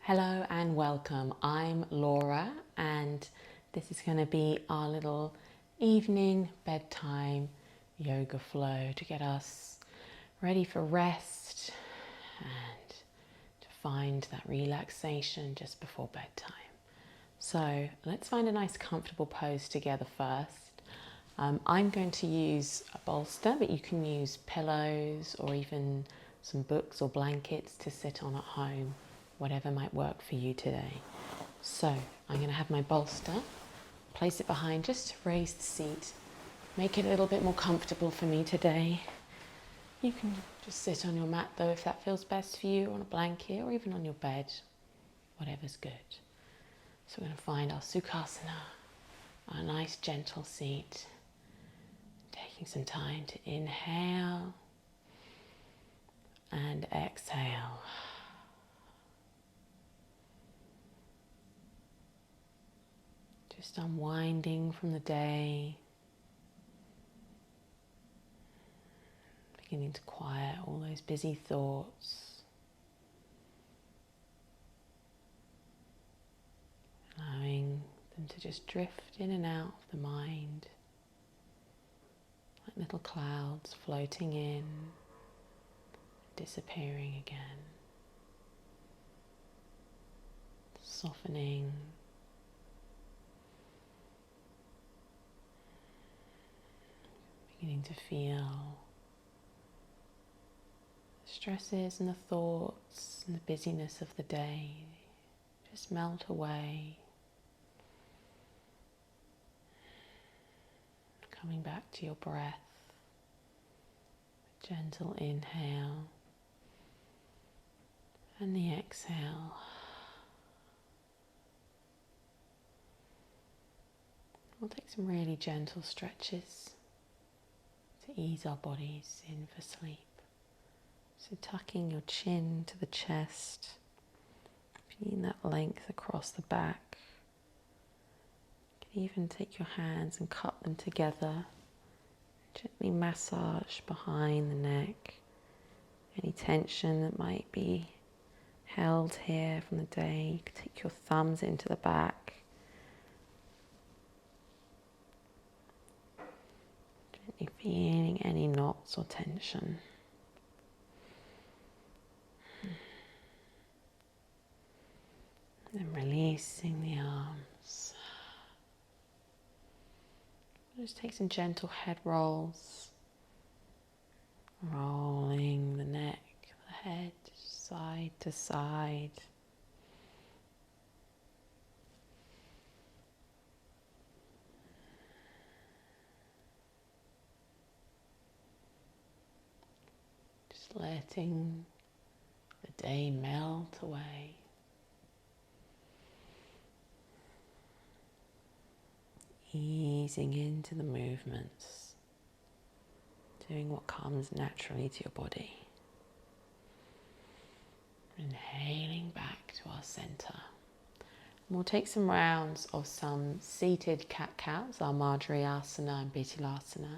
Hello and welcome. I'm Laura and this is going to be our little evening bedtime yoga flow to get us ready for rest and to find that relaxation just before bedtime. So let's find a nice comfortable pose together first. I'm going to use a bolster, but you can use pillows or even some books or blankets to sit on at home. Whatever might work for you today. So I'm going to have my bolster, place it behind just to raise the seat, make it a little bit more comfortable for me today. You can just sit on your mat though if that feels best for you, on a blanket or even on your bed, whatever's good. So we're going to find our Sukhasana, our nice gentle seat, taking some time to inhale and exhale. Just unwinding from the day, beginning to quiet all those busy thoughts, allowing them to just drift in and out of the mind, like little clouds floating in, disappearing again, softening. Beginning to feel the stresses and the thoughts and the busyness of the day just melt away. Coming back to your breath, gentle inhale and the exhale. We'll take some really gentle stretches to ease our bodies in for sleep. So tucking your chin to the chest, feeling that length across the back. You can even take your hands and cup them together. Gently massage behind the neck. Any tension that might be held here from the day, you can take your thumbs into the back. Feeling any knots or tension. Then releasing the arms. Just take some gentle head rolls. Rolling the neck, the head side to side. Letting the day melt away. Easing into the movements, doing what comes naturally to your body. Inhaling back to our center. And we'll take some rounds of some seated cat-cows, our Madhyasana and Bitilasana.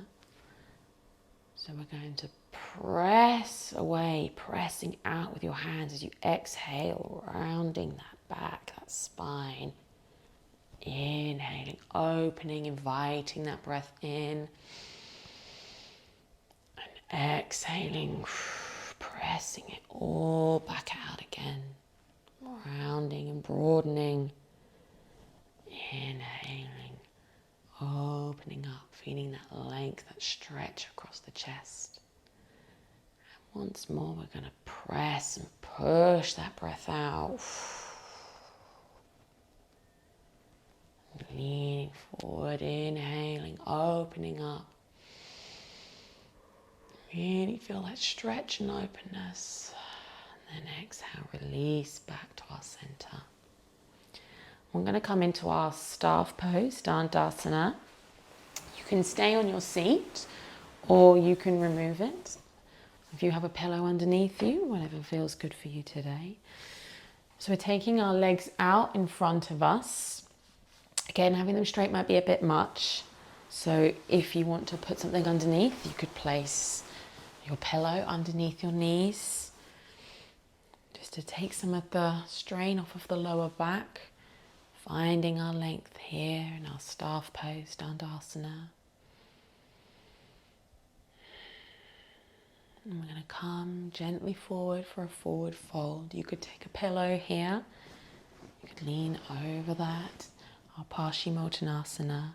So we're going to press away, pressing out with your hands as you exhale, rounding that back, that spine. Inhaling, opening, inviting that breath in. And exhaling, pressing it all back out again. Rounding and broadening. Inhaling, opening up, feeling that length, that stretch across the chest. And once more, we're going to press and push that breath out. Leaning forward, inhaling, opening up. Really feel that stretch and openness. And then exhale, release back to our center. We're going to come into our staff pose, Dandasana. You can stay on your seat or you can remove it. If you have a pillow underneath you, whatever feels good for you today. So we're taking our legs out in front of us. Again, having them straight might be a bit much. So if you want to put something underneath, you could place your pillow underneath your knees. just to take some of the strain off of the lower back, finding our length here in our staff pose, Dandasana. And we're going to come gently forward for a forward fold. You could take a pillow here. You could lean over that. Our Paschimottanasana.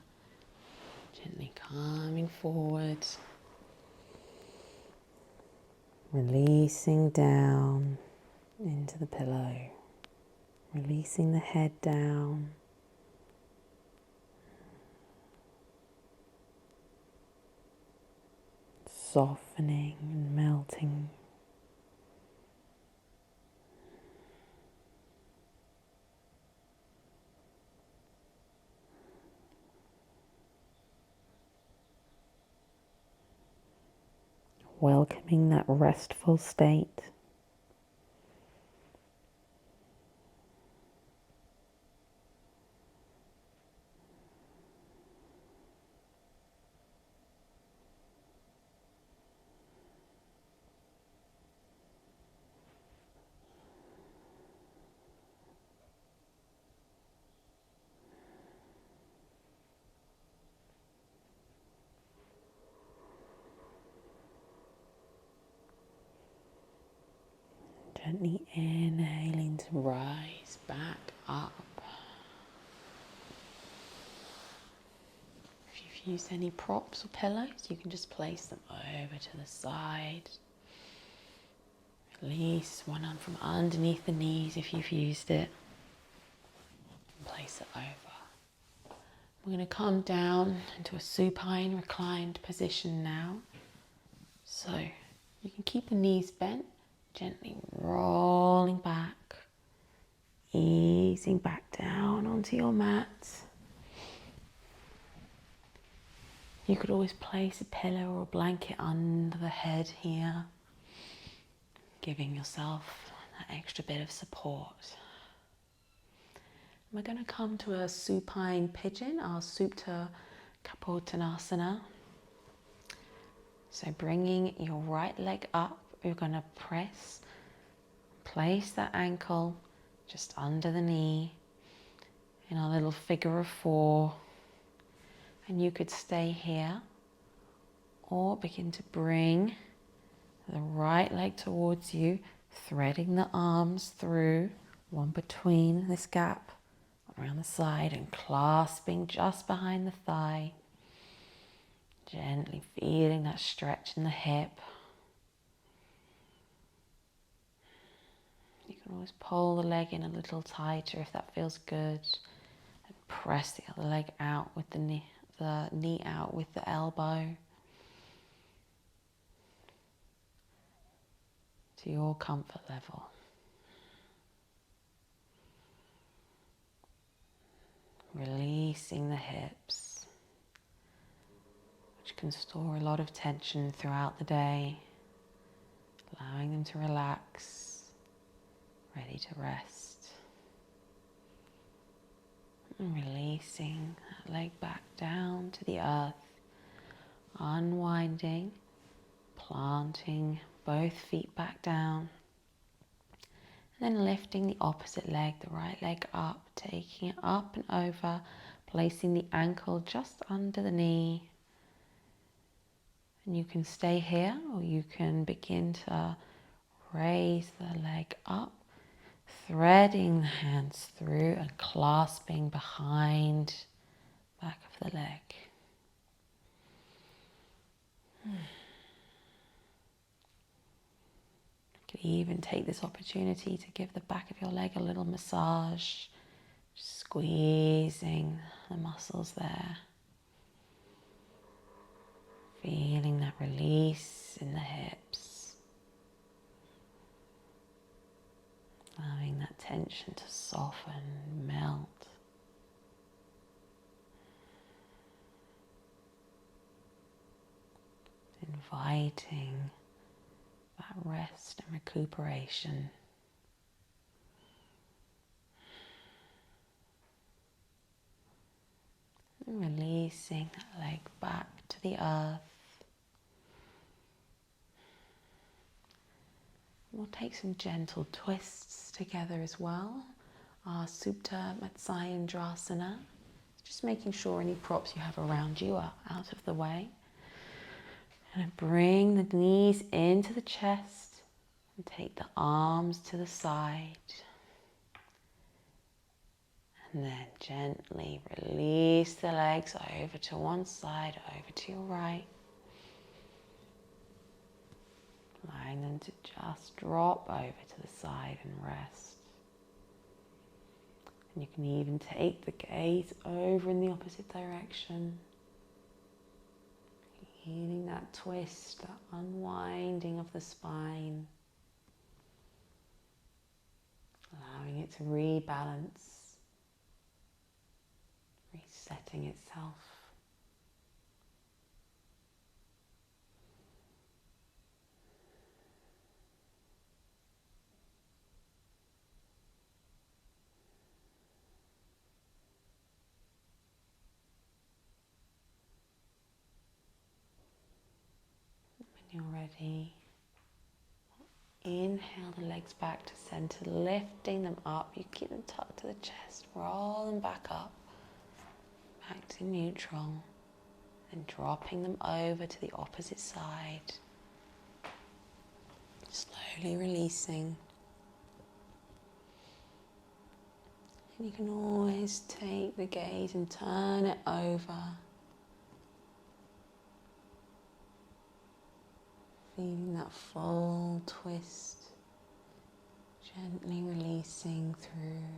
Gently coming forward. Releasing down into the pillow. Releasing the head down. Softening and melting. Welcoming that restful state. Gently inhaling to rise back up. If you've used any props or pillows, you can just place them over to the side. Release one arm from underneath the knees if you've used it. And place it over. We're going to come down into a supine reclined position now. So you can keep the knees bent. Gently rolling back, easing back down onto your mat. You could always place a pillow or a blanket under the head here, giving yourself that extra bit of support. We're going to come to a supine pigeon, our Supta Kapottanasana. So bringing your right leg up, you're going to place that ankle just under the knee in a little figure of four. And you could stay here or begin to bring the right leg towards you, threading the arms through, one between this gap, around the side, and clasping just behind the thigh. Gently feeling that stretch in the hip. You can always pull the leg in a little tighter if that feels good. And press the other leg out with the knee out with the elbow. To your comfort level. Releasing the hips, which can store a lot of tension throughout the day. Allowing them to relax. Ready to rest. And releasing that leg back down to the earth. Unwinding, planting both feet back down. And then lifting the opposite leg, the right leg up, taking it up and over, placing the ankle just under the knee. And you can stay here or you can begin to raise the leg up. Threading the hands through and clasping behind back of the leg. You could even take this opportunity to give the back of your leg a little massage, squeezing the muscles there. Feeling that release in the hips. Allowing that tension to soften, melt. Inviting that rest and recuperation. And releasing that leg back to the earth. we'll take some gentle twists together as well. Our Supta Matsyendrasana. Just making sure any props you have around you are out of the way. And bring the knees into the chest and take the arms to the side. And then gently release the legs over to one side, over to your right. Allowing them to just drop over to the side and rest. And you can even take the gaze over in the opposite direction. Healing that twist, that unwinding of the spine. Allowing it to rebalance. Resetting itself. When you're ready, inhale the legs back to center, lifting them up. You keep them tucked to the chest, roll them back up. Back to neutral, and dropping them over to the opposite side. Slowly releasing. And you can always take the gaze and turn it over. Feeling that full twist, gently releasing through.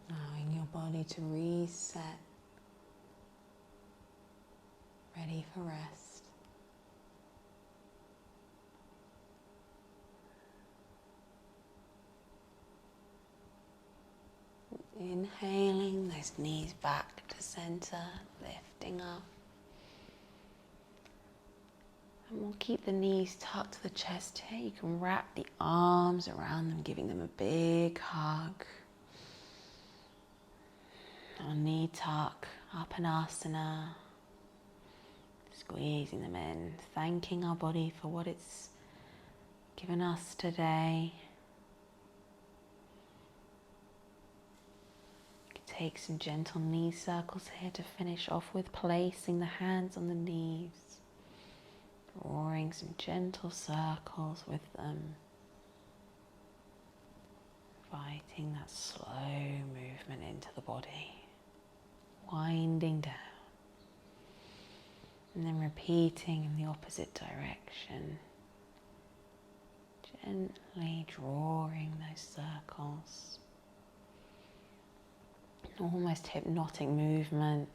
Allowing your body to reset, ready for rest. Inhaling those knees back to center, lifting up. And we'll keep the knees tucked to the chest here. You can wrap the arms around them, giving them a big hug. Or knee tuck, Apanasana. Squeezing them in, thanking our body for what it's given us today. Take some gentle knee circles here to finish off with, placing the hands on the knees, drawing some gentle circles with them, inviting that slow movement into the body, winding down, and then repeating in the opposite direction, gently drawing those circles. Almost hypnotic movement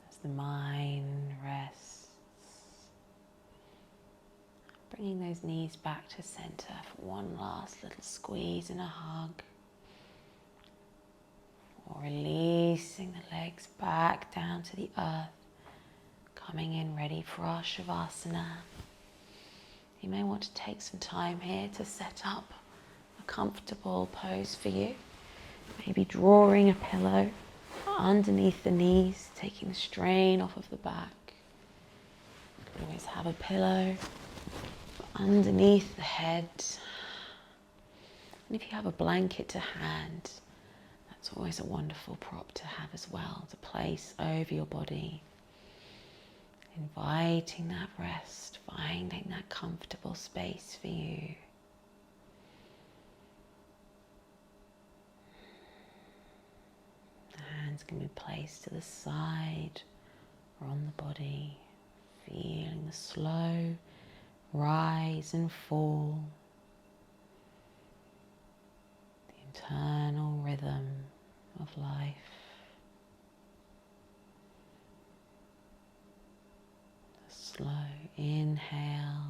as the mind rests. Bringing those knees back to center for one last little squeeze and a hug. Or releasing the legs back down to the earth, coming in ready for our Shavasana. You may want to take some time here to set up comfortable pose for you. Maybe drawing a pillow underneath the knees, taking the strain off of the back. You can always have a pillow underneath the head. And if you have a blanket to hand, that's always a wonderful prop to have as well, to place over your body. Inviting that rest, finding that comfortable space for you. Hands can be placed to the side or on the body, feeling the slow rise and fall, the internal rhythm of life. The slow inhale